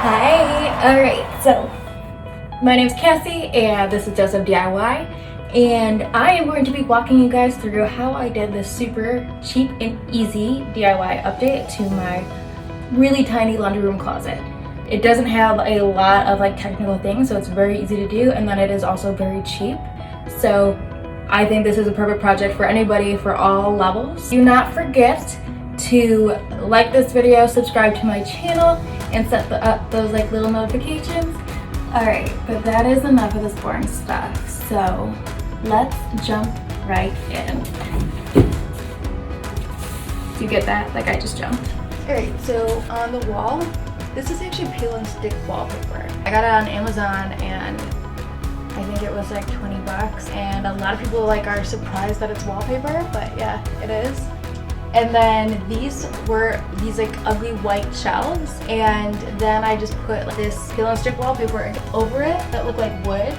Hi, alright, so my name is Cassie and this is Joseph DIY, and I am going to be walking you guys through how I did this super cheap and easy DIY update to my really tiny laundry room closet. It doesn't have a lot of technical things, so it's very easy to do, and then it is also very cheap. So I think this is a perfect project for anybody for all levels. Do not forget to like this video, subscribe to my channel, and set up those little notifications. Alright, but that is enough of this boring stuff, so let's jump right in. Do you get that? Like I just jumped. Alright, so on the wall, this is actually peel and stick wallpaper. I got it on Amazon and I think it was like 20 bucks, and a lot of people are surprised that it's wallpaper, but yeah, it is. And then these were these ugly white shelves, and then I just put this peel and stick wallpaper over it that looked like wood.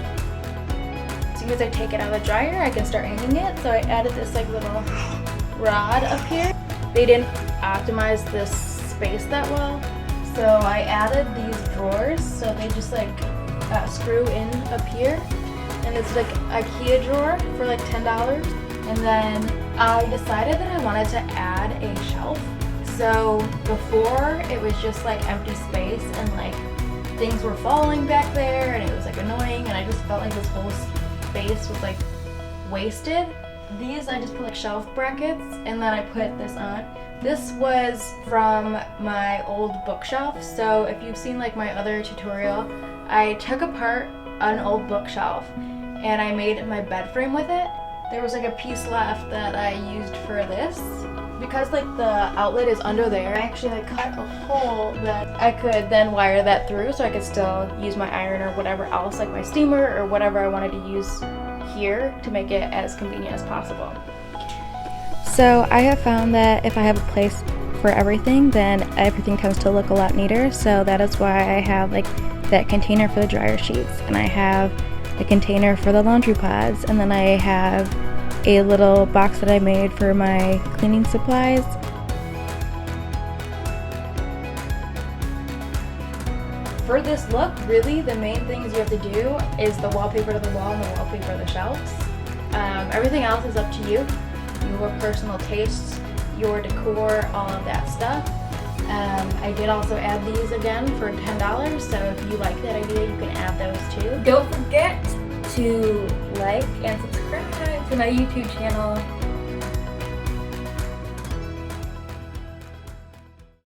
As soon as I take it out of the dryer, I can start hanging it. So I added this little rod up here. They didn't optimize this space that well, so I added these drawers, so they just screw in up here, and it's IKEA drawer for $10. And then I decided that I wanted to add a shelf. So before it was just empty space, and things were falling back there, and it was annoying, and I just felt this whole space was wasted. These I just put shelf brackets, and then I put this on. This was from my old bookshelf, so if you've seen my other tutorial, I took apart an old bookshelf and I made my bed frame with it. There was a piece left that I used for this. Because the outlet is under there, I actually cut a hole that I could then wire that through, so I could still use my iron or whatever else, my steamer or whatever I wanted to use here, to make it as convenient as possible. So I have found that if I have a place for everything, then everything tends to look a lot neater. So that is why I have that container for the dryer sheets, and I have a container for the laundry pods, and then I have a little box that I made for my cleaning supplies. For this look, really the main things you have to do is the wallpaper to the wall and the wallpaper to the shelves. Everything else is up to you, your personal tastes, your decor, all of that stuff. I did also add these again for $10, so if you like that idea, you can add those too. Don't forget to like and subscribe to my YouTube channel.